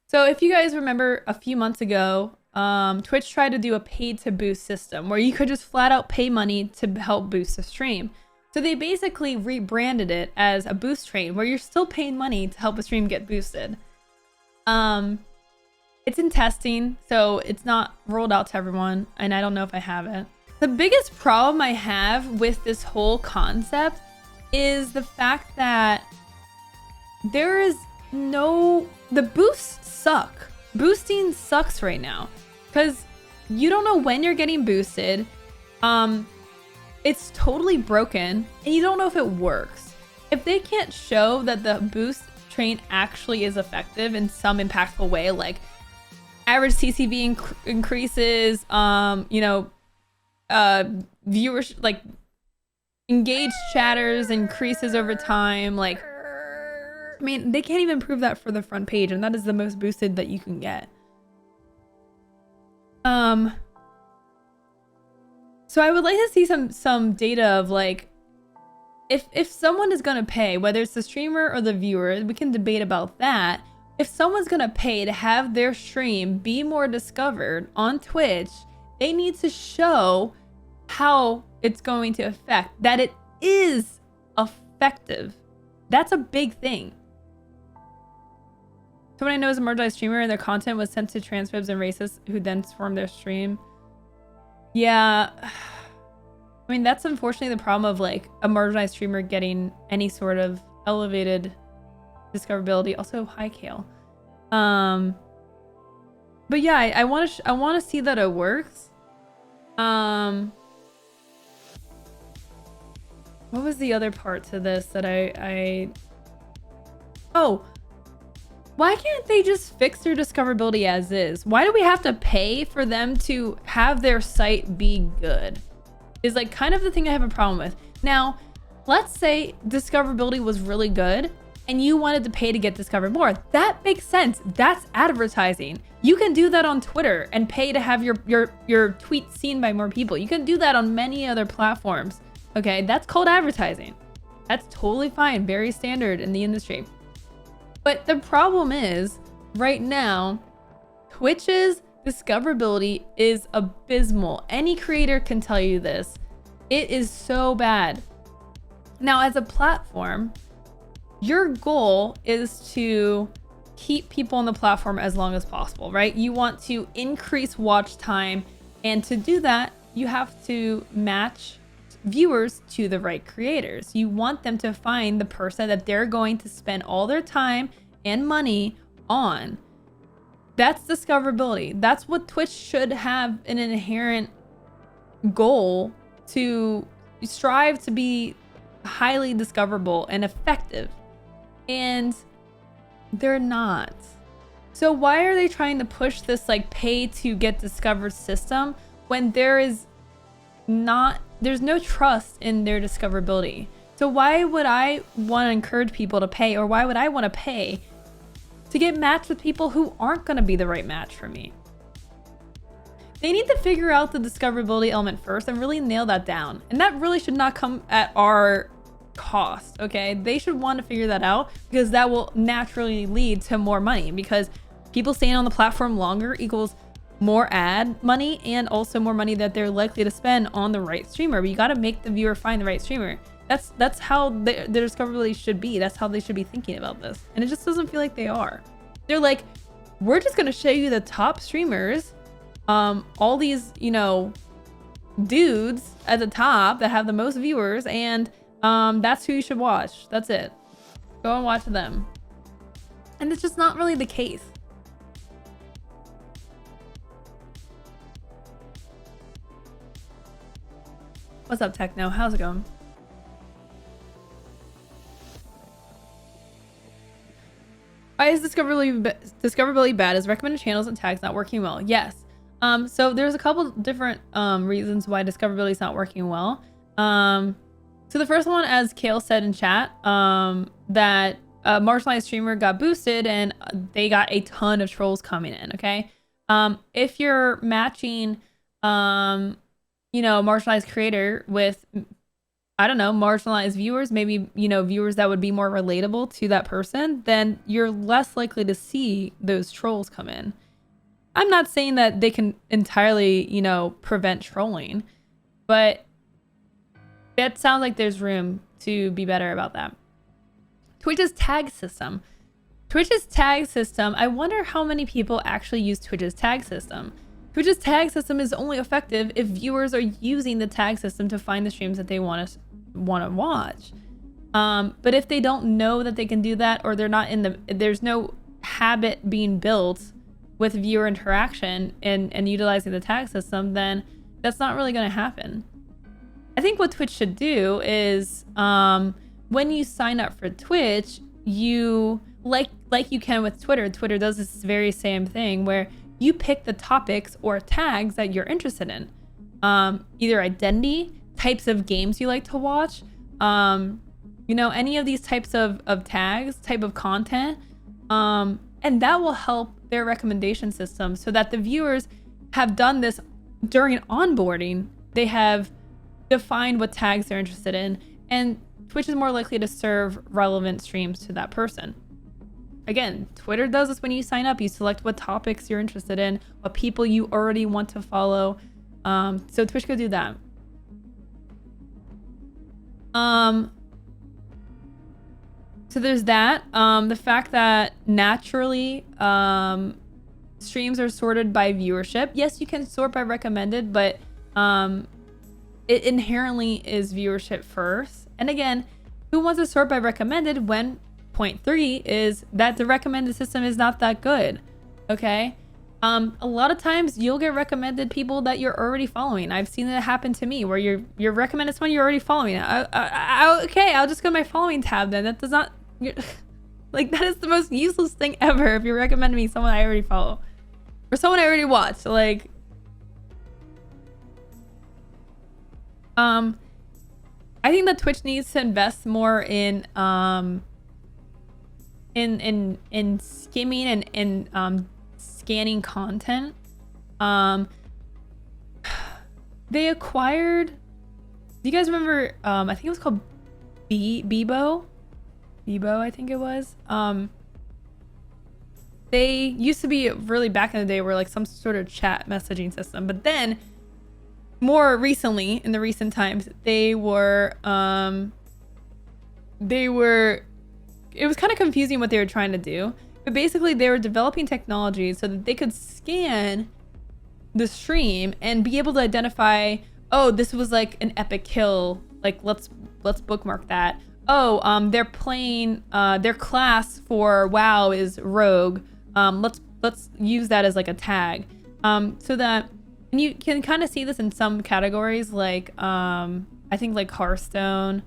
So if you guys remember a few months ago, Twitch tried to do a paid to boost system where you could just flat out pay money to help boost the stream. So they basically rebranded it as a boost train where you're still paying money to help a stream get boosted. It's in testing, so it's not rolled out to everyone, and I don't know if I have it. The biggest problem I have with this whole concept is the fact that there is the boosts suck. Boosting sucks right now because you don't know when you're getting boosted. It's totally broken and you don't know if it works. If they can't show that the boost train actually is effective in some impactful way, like average TCV increases, viewers, like engaged chatters increases over time, like, I mean, they can't even prove that for the front page, and that is the most boosted that you can get. So I would like to see some data of like, if someone is gonna pay, whether it's the streamer or the viewer, we can debate about that. If someone's gonna pay to have their stream be more discovered on Twitch, they need to show how it's going to affect, that it is effective. That's a big thing. Someone I know is a marginalized streamer and their content was sent to transphobes and racists who then formed their stream. Yeah. I mean, that's unfortunately the problem of like a marginalized streamer getting any sort of elevated discoverability. Also, hi Kale. But yeah, I want to see that it works. What was the other part to this that oh, why can't they just fix their discoverability as is? Why do we have to pay for them to have their site be good? Is like kind of the thing I have a problem with. Now, let's say discoverability was really good and you wanted to pay to get discovered more. That makes sense. That's advertising. You can do that on Twitter and pay to have your tweet seen by more people. You can do that on many other platforms. Okay, that's called advertising. That's totally fine. Very standard in the industry. But the problem is, right now, Twitch's discoverability is abysmal. Any creator can tell you this. It is so bad. Now, as a platform, your goal is to keep people on the platform as long as possible, right? You want to increase watch time, and to do that, you have to match viewers to the right creators. You want them to find the person that they're going to spend all their time and money on. That's discoverability. That's what Twitch should have an inherent goal to strive to be highly discoverable and effective. And they're not. So why are they trying to push this like pay to get discovered system when there's no trust in their discoverability? So why would I want to encourage people to pay, or why would I want to pay to get matched with people who aren't going to be the right match for me? They need to figure out the discoverability element first and really nail that down. And that really should not come at our cost, okay? They should want to figure that out, because that will naturally lead to more money, because people staying on the platform longer equals more ad money and also more money that they're likely to spend on the right streamer. But you got to make the viewer find the right streamer. That's how their discoverability should be. That's how they should be thinking about this. And it just doesn't feel like they are. They're like, we're just going to show you the top streamers, all these, dudes at the top that have the most viewers, and that's who you should watch. That's it. Go and watch them. And it's just not really the case. What's up, Techno? How's it going? Why is discoverability bad? Is recommended channels and tags not working well? Yes. So there's a couple different reasons why discoverability is not working well. So the first one, as Kale said in chat, that a marginalized streamer got boosted and they got a ton of trolls coming in, okay? If you're matching, marginalized creator with I don't know, marginalized viewers, maybe, you know, viewers that would be more relatable to that person, then you're less likely to see those trolls come in. I'm not saying that they can entirely, you know, prevent trolling, but it sounds like there's room to be better about that. Twitch's tag system. Twitch's tag system, I wonder how many people actually use Twitch's tag system. Twitch's tag system is only effective if viewers are using the tag system to find the streams that they want to watch. But if they don't know that they can do that, or they're not in the, there's no habit being built with viewer interaction and utilizing the tag system, then that's not really going to happen. I think what Twitch should do is when you sign up for Twitch, you like you can with Twitter. Twitter does this very same thing where you pick the topics or tags that you're interested in. Either identity, types of games you like to watch, you know, any of these types of tags, type of content, and that will help their recommendation system so that the viewers have done this during onboarding. They have defined what tags they're interested in, and Twitch is more likely to serve relevant streams to that person. Again, Twitter does this when you sign up. You select what topics you're interested in, what people you already want to follow. So Twitch could do that. So there's that. The fact that naturally streams are sorted by viewership. Yes, you can sort by recommended, but it inherently is viewership first. And again, who wants to sort by recommended when point 3 is that the recommended system is not that good? Okay. A lot of times you'll get recommended people that you're already following. I've seen it happen to me where you're recommended someone you're already following. Okay, I'll just go to my following tab then. That does not, like, that is the most useless thing ever if you're recommending me someone I already follow or someone I already watch. Like, I think that Twitch needs to invest more in skimming and scanning content. They acquired, do you guys remember, I think it was called Bebo, I think it was. They used to be really back in the day were like some sort of chat messaging system, but then more recently, in the recent times, it was kind of confusing what they were trying to do. But basically, they were developing technology so that they could scan the stream and be able to identify, oh, this was like an epic kill. Like, let's bookmark that. Oh, they're playing, their class for WoW is Rogue. Let's use that as like a tag. So that, and you can kind of see this in some categories, like I think like Hearthstone.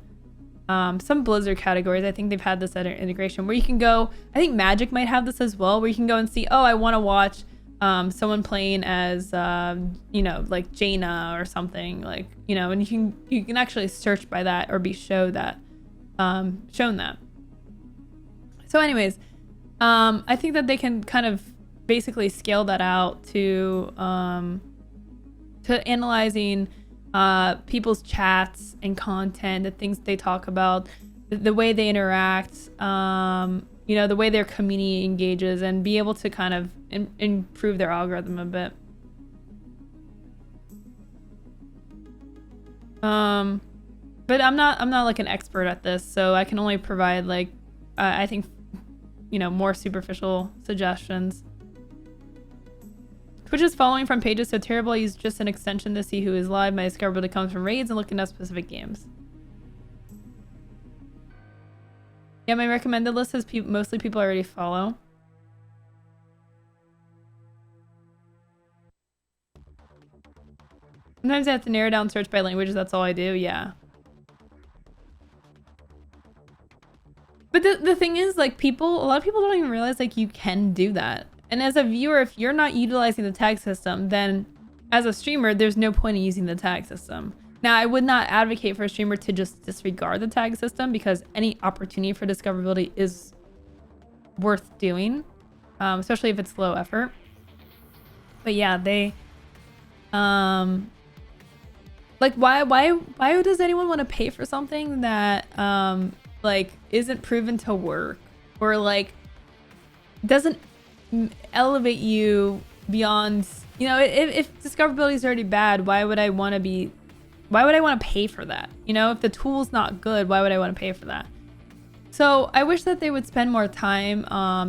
Some Blizzard categories, I think they've had this integration where you can go, I think Magic might have this as well, where you can go and see, oh, I want to watch someone playing as, you know, like Jaina or something, like, you know, and you can actually search by that or be shown that. So anyways, I think that they can kind of basically scale that out to analyzing people's chats and content, the things they talk about, the way they interact, you know, the way their community engages, and be able to kind of improve their algorithm a bit. But I'm not like an expert at this, so I can only provide like I think, you know, more superficial suggestions. Twitch is following from pages so terrible I use just an extension to see who is live. My discoverability comes from raids and looking at specific games. Yeah, my recommended list has mostly people I already follow. Sometimes I have to narrow down search by languages. That's all I do. Yeah. But the thing is, like, a lot of people don't even realize, like, you can do that. And as a viewer, if you're not utilizing the tag system, then as a streamer, there's no point in using the tag system. Now, I would not advocate for a streamer to just disregard the tag system, because any opportunity for discoverability is worth doing, especially if it's low effort. 'But yeah, they, I think, you know, more superficial suggestions. But I'm not like an expert at this, so I can only provide like I think, you know, more superficial suggestions. Twitch is following from pages so terrible I use just an extension to see who is live. My discoverability comes from raids and looking at specific games. Yeah, they Like, why does anyone want to pay for something that like isn't proven to work, or like doesn't elevate you beyond, you know, if discoverability is already bad, why would I want to pay for that? You know, if the tool's not good, why would I want to pay for that? So I wish that they would spend more time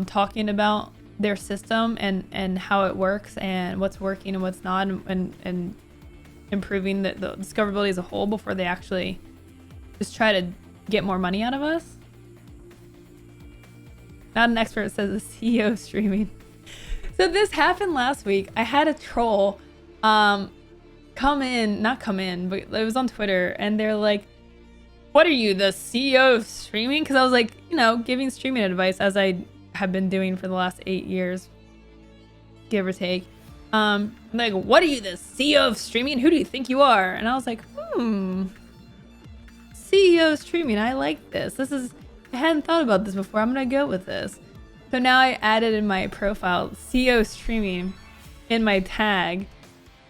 talking about their system and how it works and what's working and what's not, and improving the discoverability as a whole before they actually just try to get more money out of us. Not an expert, says the CEO of streaming. So this happened last week. I had a troll not come in, but it was on Twitter, and they're like, what are you, the CEO of streaming? Because I was like, you know, giving streaming advice as I have been doing for the last 8 years, give or take. Like, what are you, the CEO of streaming? Who do you think you are? And I was like, CEO of streaming. I like this. I hadn't thought about this before. I'm gonna go with this. So now I added in my profile CEO streaming in my tag,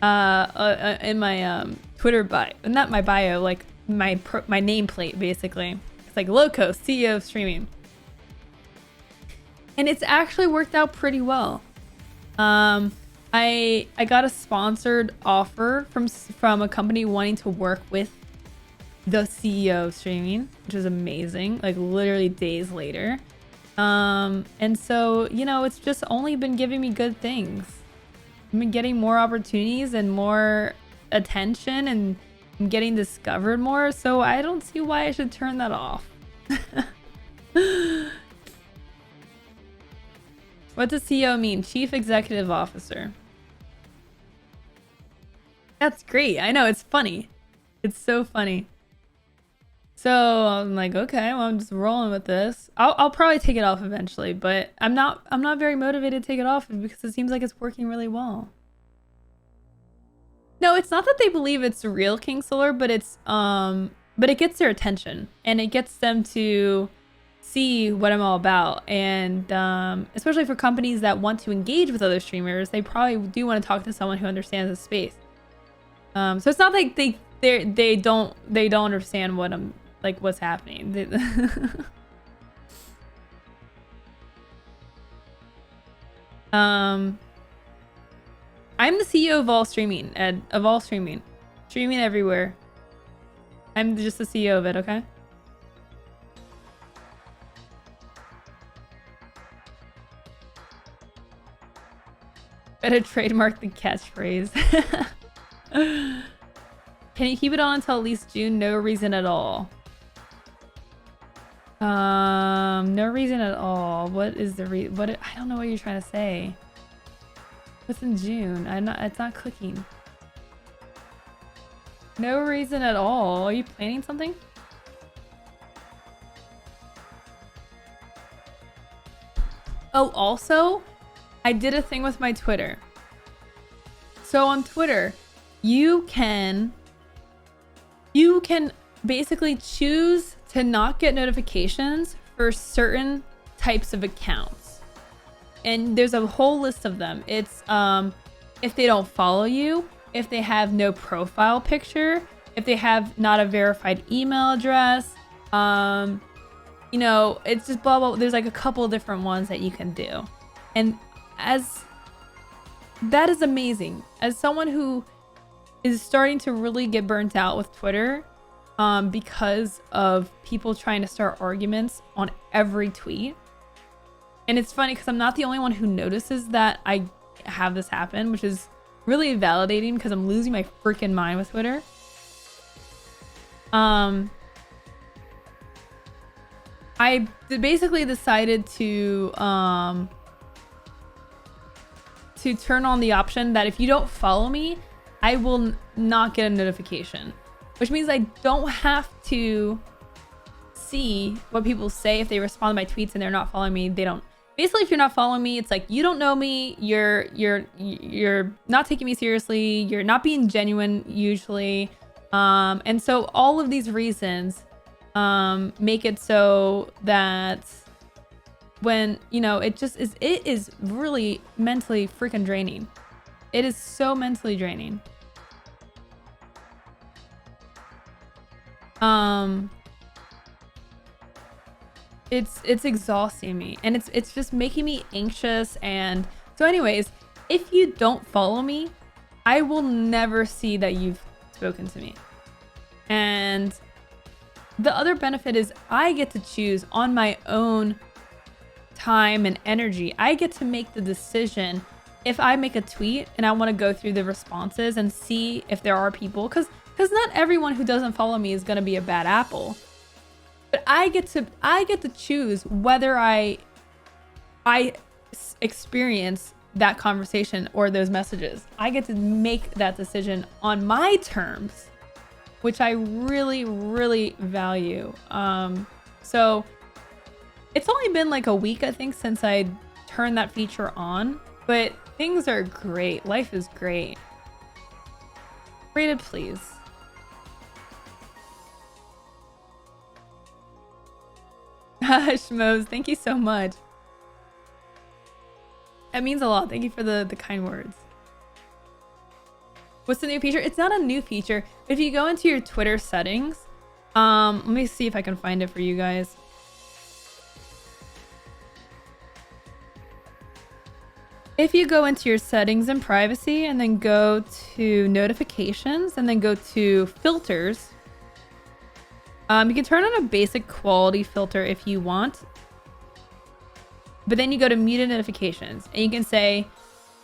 in my Twitter bio, not my bio, like my nameplate basically. It's like Loco, CEO of streaming, and it's actually worked out pretty well. I got a sponsored offer from a company wanting to work with the CEO of streaming, which was amazing, like literally days later. And so, you know, it's just only been giving me good things. I've been getting more opportunities and more attention, and I'm getting discovered more, so I don't see why I should turn that off. What does CEO mean? Chief Executive Officer. That's great. I know, it's funny. It's so funny. So I'm like, okay, well, I'm just rolling with this. I'll probably take it off eventually, but I'm not very motivated to take it off because it seems like it's working really well. No, it's not that they believe it's real King Solar, but it's but it gets their attention, and it gets them to see what I'm all about. And especially for companies that want to engage with other streamers, they probably do want to talk to someone who understands the space. So it's not like they don't understand what I'm like, what's happening. I'm the CEO of all streaming, Ed, of all streaming everywhere. I'm just the CEO of it, okay? Better trademark the catchphrase. Can you keep it on until at least June? No reason at all. No reason at all. What is the I don't know what you're trying to say. What's in June? It's not clicking. No reason at all. Are you planning something? Oh, also, I did a thing with my Twitter. So on Twitter, you can basically choose to not get notifications for certain types of accounts. And there's a whole list of them. It's if they don't follow you, if they have no profile picture, if they have not a verified email address, you know, it's just blah, blah. There's like a couple of different ones that you can do. And that is amazing. As someone who is starting to really get burnt out with Twitter, because of people trying to start arguments on every tweet. And it's funny because I'm not the only one who notices that I have this happen, which is really validating because I'm losing my freaking mind with Twitter. I basically decided to turn on the option that if you don't follow me, I will not get a notification, which means I don't have to see what people say if they respond to my tweets and they're not following me. They don't. Basically, if you're not following me, it's like you don't know me. You're not taking me seriously. You're not being genuine usually. And so all of these reasons make it so that when, you know, it is really mentally freaking draining. It is so mentally draining. It's exhausting me, and it's just making me anxious. And so anyways, if you don't follow me, I will never see that you've spoken to me. And the other benefit is I get to choose on my own time and energy. I get to make the decision if I make a tweet and I want to go through the responses and see if there are people, because not everyone who doesn't follow me is going to be a bad apple. But I get to choose whether I experience that conversation or those messages. I get to make that decision on my terms, which I really, really value. So it's only been like a week, I think, since I turned that feature on, but things are great. Life is great. Rated, please. Schmoes, thank you so much. That means a lot. Thank you for the kind words. What's the new feature? It's not a new feature. If you go into your Twitter settings, let me see if I can find it for you guys. If you go into your settings and privacy and then go to notifications and then go to filters, you can turn on a basic quality filter if you want. But then you go to muted notifications and you can say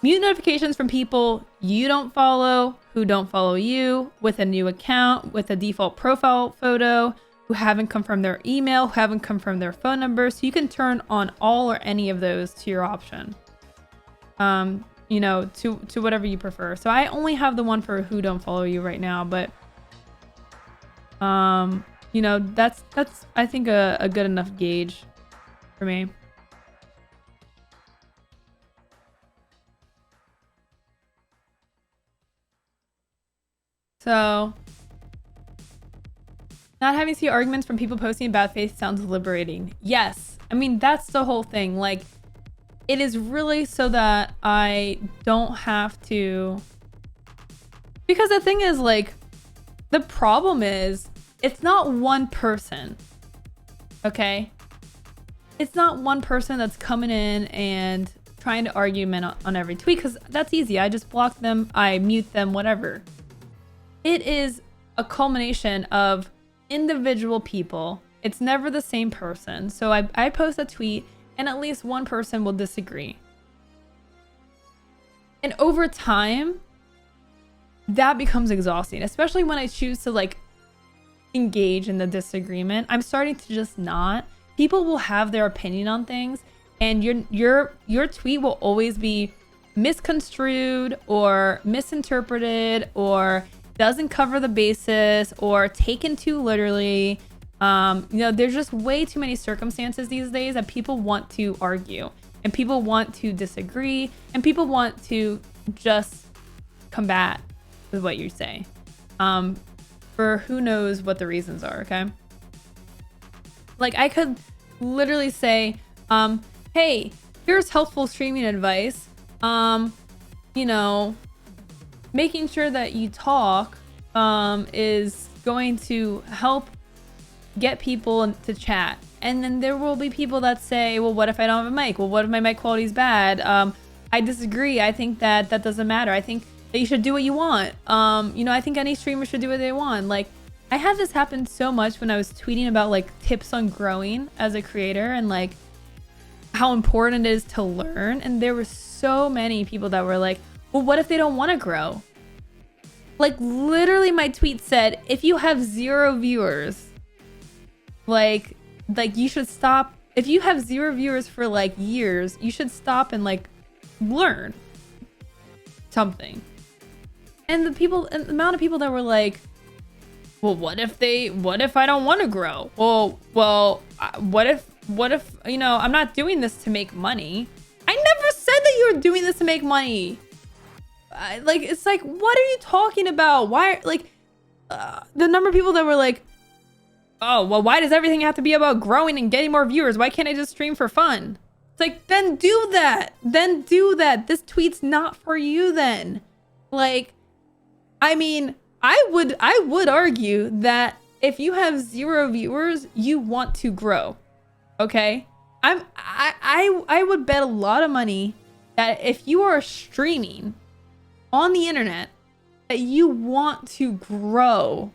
mute notifications from people you don't follow, who don't follow you, with a new account, with a default profile photo, who haven't confirmed their email, who haven't confirmed their phone number. So you can turn on all or any of those to your option. You know, to whatever you prefer. So I only have the one for who don't follow you right now, but you know, that's I think a good enough gauge for me. So, not having to see arguments from people posting in bad faith sounds liberating. Yes. I mean, that's the whole thing. Like, it is really so that I don't have to... Because the thing is, like, the problem is, it's not one person. Okay? It's not one person that's coming in and trying to argument on every tweet, because that's easy. I just block them, I mute them, whatever. It is a culmination of individual people. It's never the same person. So I post a tweet and at least one person will disagree. And over time, that becomes exhausting, especially when I choose to like engage in the disagreement. I'm starting to just not. People will have their opinion on things, and your tweet will always be misconstrued or misinterpreted or doesn't cover the basis or taken too literally. You know, there's just way too many circumstances these days that people want to argue and people want to disagree and people want to just combat with what you say. For who knows what the reasons are, okay? Like, I could literally say, hey, here's helpful streaming advice. You know, making sure that you talk is going to help get people to chat. And then there will be people that say, well, what if I don't have a mic? Well, what if my mic quality is bad? I disagree. I think that doesn't matter. I think that you should do what you want. You know, I think any streamer should do what they want. Like, I had this happen so much when I was tweeting about like tips on growing as a creator and like how important it is to learn. And there were so many people that were like, well, what if they don't want to grow? Like, literally my tweet said, if you have 0 viewers, like you should stop. If you have 0 viewers for like years, you should stop and like learn something. And the amount of people that were like, well, what if I don't want to grow? Well, what if, you know, I'm not doing this to make money. I never said that you were doing this to make money. Like, it's like, what are you talking about? Why, like, the number of people that were like, oh, well, why does everything have to be about growing and getting more viewers? Why can't I just stream for fun? It's like, then do that. Then do that. This tweet's not for you then. Like, I mean, I would argue that if you have 0 viewers, you want to grow. Okay? I would bet a lot of money that if you are streaming on the internet, that you want to grow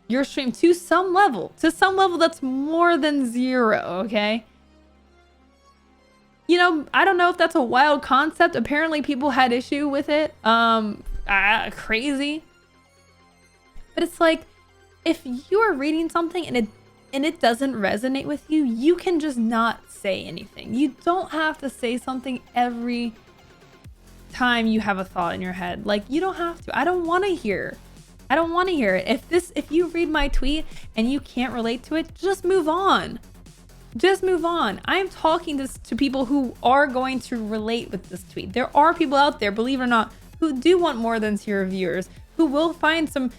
your stream to some level that's more than 0, okay? You know, I don't know if that's a wild concept. Apparently people had issue with it. Crazy. But it's like, if you are reading something and it doesn't resonate with you, you can just not say anything. You don't have to say something every time you have a thought in your head. Like, you don't have to. I don't want to hear it. If you read my tweet and you can't relate to it, just move on. Just move on. I'm talking to people who are going to relate with this tweet. There are people out there, believe it or not, who do want more than 0 viewers, who will find some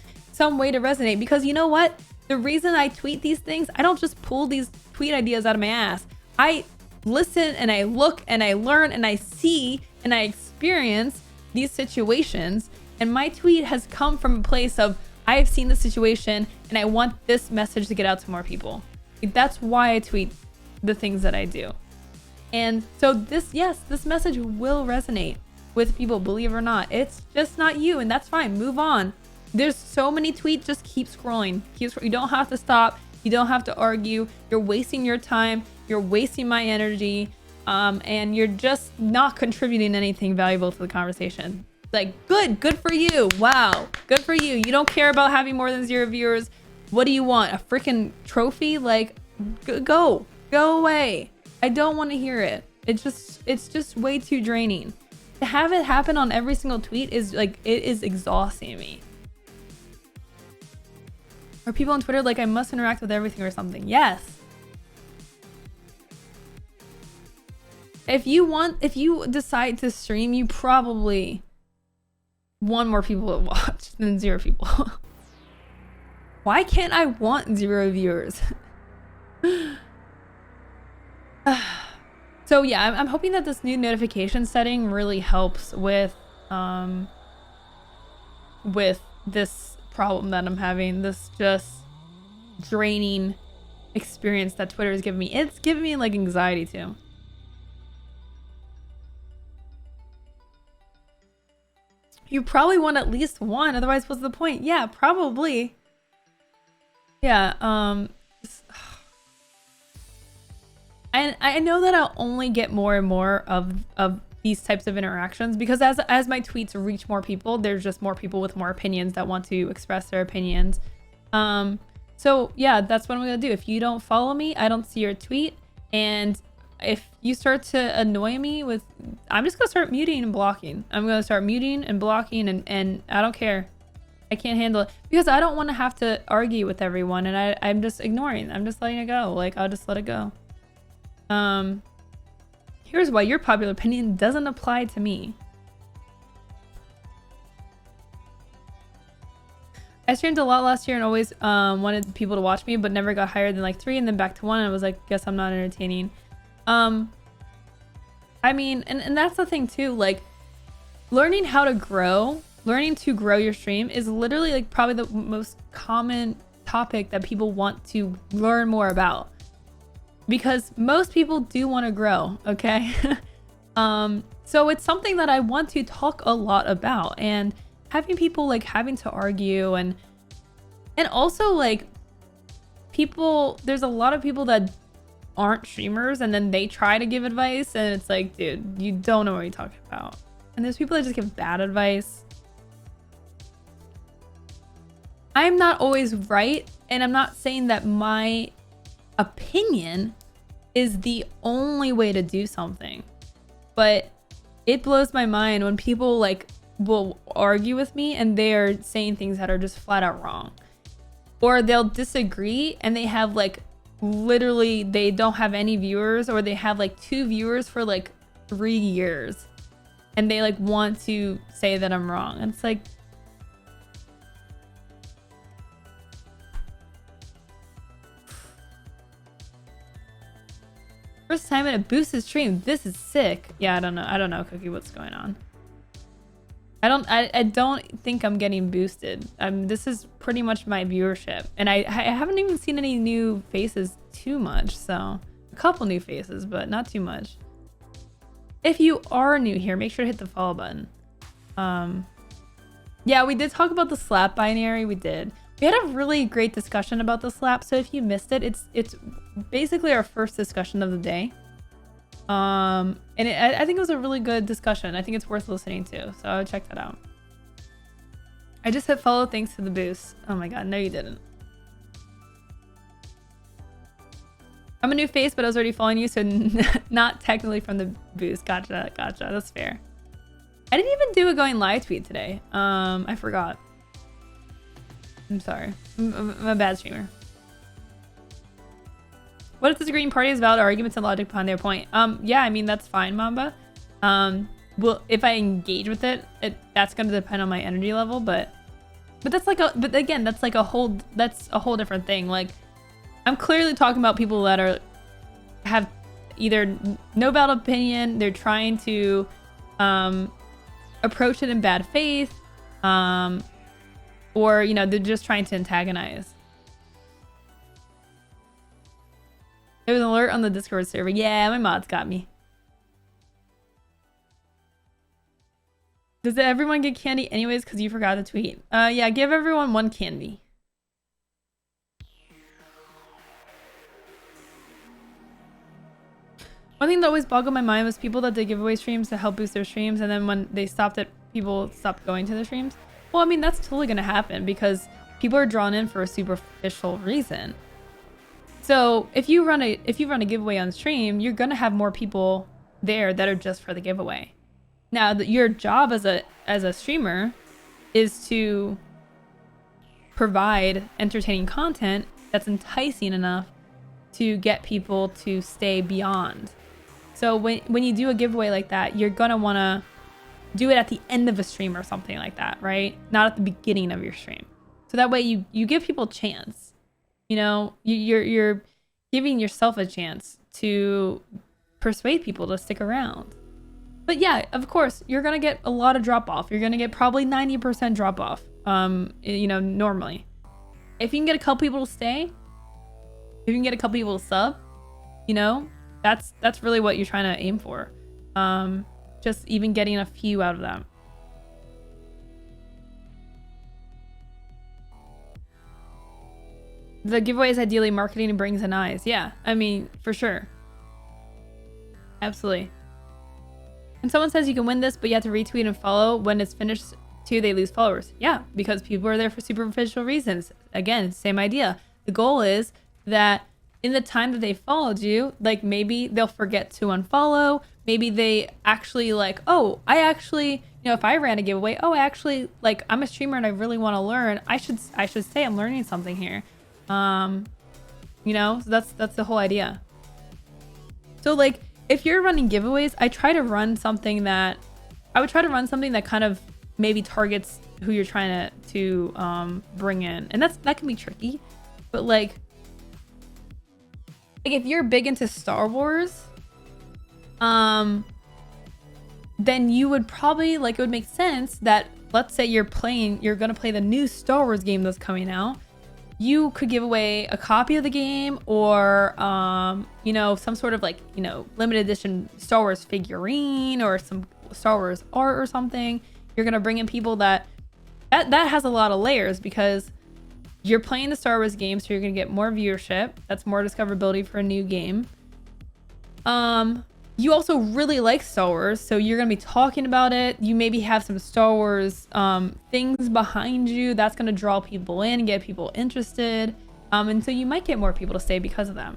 way to resonate. Because you know what? The reason I tweet these things, I don't just pull these tweet ideas out of my ass. I listen and I look and I learn and I see and I experience these situations. And my tweet has come from a place of, I have seen the situation and I want this message to get out to more people. That's why I tweet the things that I do. And so this message will resonate with people, believe it or not. It's just not you, and that's fine. Move on. There's so many tweets, just keep scrolling. You don't have to stop. You don't have to argue. You're wasting your time. You're wasting my energy. And you're just not contributing anything valuable to the conversation. Like, good for you. Wow, good for you. You don't care about having more than 0 viewers. What do you want? A freaking trophy? Like, go away. I don't want to hear it. It's just way too draining. To have it happen on every single tweet is like, it is exhausting me. Are people on Twitter like, I must interact with everything or something? Yes. If you decide to stream, you probably want more people to watch than 0 people. Why can't I want 0 viewers? So yeah, I'm hoping that this new notification setting really helps with this problem that I'm having, this just draining experience that Twitter is giving me. It's giving me like anxiety too. You probably want at least 1, otherwise what's the point? Yeah, probably. Yeah, I know that I'll only get more and more of these types of interactions, because as my tweets reach more people, there's just more people with more opinions that want to express their opinions. So yeah, that's what I'm gonna do. If you don't follow me, I don't see your tweet, and if you start to annoy me with, I'm just gonna start muting and blocking. I'm gonna start muting and blocking, and I don't care. I can't handle it, because I don't want to have to argue with everyone, and I'm just ignoring. I'm just letting it go. Like, I'll just let it go. Here's why your popular opinion doesn't apply to me. I streamed a lot last year and always wanted people to watch me, but never got higher than like 3 and then back to 1, and I was like, guess I'm not entertaining. I mean, and that's the thing too, like, learning to grow your stream is literally like probably the most common topic that people want to learn more about, because most people do want to grow, okay? So it's something that I want to talk a lot about, and having people like having to argue and also like people, there's a lot of people that aren't streamers and then they try to give advice, and it's like, dude, you don't know what you're talking about. And there's people that just give bad advice. I'm not always right, and I'm not saying that my opinion is the only way to do something, but it blows my mind when people like will argue with me and they're saying things that are just flat out wrong, or they'll disagree and they have like literally, they don't have any viewers, or they have like 2 viewers for like 3 years, and they like want to say that I'm wrong. And it's like, first time in a boosted stream. This is sick. Yeah, I don't know, Cookie, what's going on. I don't think I'm getting boosted. This is pretty much my viewership, and I haven't even seen any new faces too much. So a couple new faces, but not too much. If you are new here, make sure to hit the follow button. Yeah, we did talk about the slap binary. We did. We had a really great discussion about the slap. So if you missed it, it's basically our first discussion of the day. And I think it was a really good discussion. I think it's worth listening to. So I would check that out. I just hit follow thanks to the boost. Oh my god, no you didn't. I'm a new face, but I was already following you, so not technically from the boost. Gotcha. That's fair. I didn't even do a going live tweet today. I forgot. I'm sorry. I'm a bad streamer. What if disagreeing party has valid arguments and logic behind their point? Yeah, I mean, that's fine, Mamba. Well, if I engage with it, that's gonna depend on my energy level, but that's like but again, that's a whole different thing. Like, I'm clearly talking about people that have either no valid opinion, they're trying to approach it in bad faith, or they're just trying to antagonize. There was an alert on the Discord server. Yeah, my mods got me. Does everyone get candy anyways because you forgot to tweet? Yeah, give everyone 1 candy. One thing that always boggled my mind was people that did giveaway streams to help boost their streams, and then when they stopped it, people stopped going to the streams. Well, I mean, that's totally gonna happen because people are drawn in for a superficial reason. So if you run a giveaway on stream, you're gonna have more people there that are just for the giveaway. Now, your job as a streamer is to provide entertaining content that's enticing enough to get people to stay beyond. So when you do a giveaway like that, you're gonna wanna do it at the end of a stream or something like that, right? Not at the beginning of your stream. So that way you give people a chance. You're giving yourself a chance to persuade people to stick around. But yeah, of course, you're gonna get a lot of drop off. You're gonna get probably 90% drop off. Normally, if you can get a couple people to stay, if you can get a couple people to sub, that's really what you're trying to aim for. Just even getting a few out of them. The giveaway is ideally marketing and brings in eyes. Yeah, I mean, for sure. Absolutely. And someone says you can win this, but you have to retweet and follow. When it's finished too, they lose followers. Yeah, because people are there for superficial reasons. Again, same idea. The goal is that in the time that they followed you, like maybe they'll forget to unfollow. Maybe they actually if I ran a giveaway, I'm a streamer and I really want to learn. I should say I'm learning something here. So that's the whole idea. So like if you're running giveaways, I would try to run something that kind of maybe targets who you're trying to bring in. And that can be tricky, but like if you're big into Star Wars, then you would probably it would make sense that, let's say you're gonna play the new Star Wars game that's coming out. You could give away a copy of the game or some sort of limited edition Star Wars figurine or some Star Wars art or something. You're gonna bring in people that has a lot of layers because you're playing the Star Wars game, so you're gonna get more viewership. That's more discoverability for a new game. You also really like Star Wars, so you're gonna be talking about it. You maybe have some Star Wars things behind you. That's gonna draw people in and get people interested. And so you might get more people to stay because of them.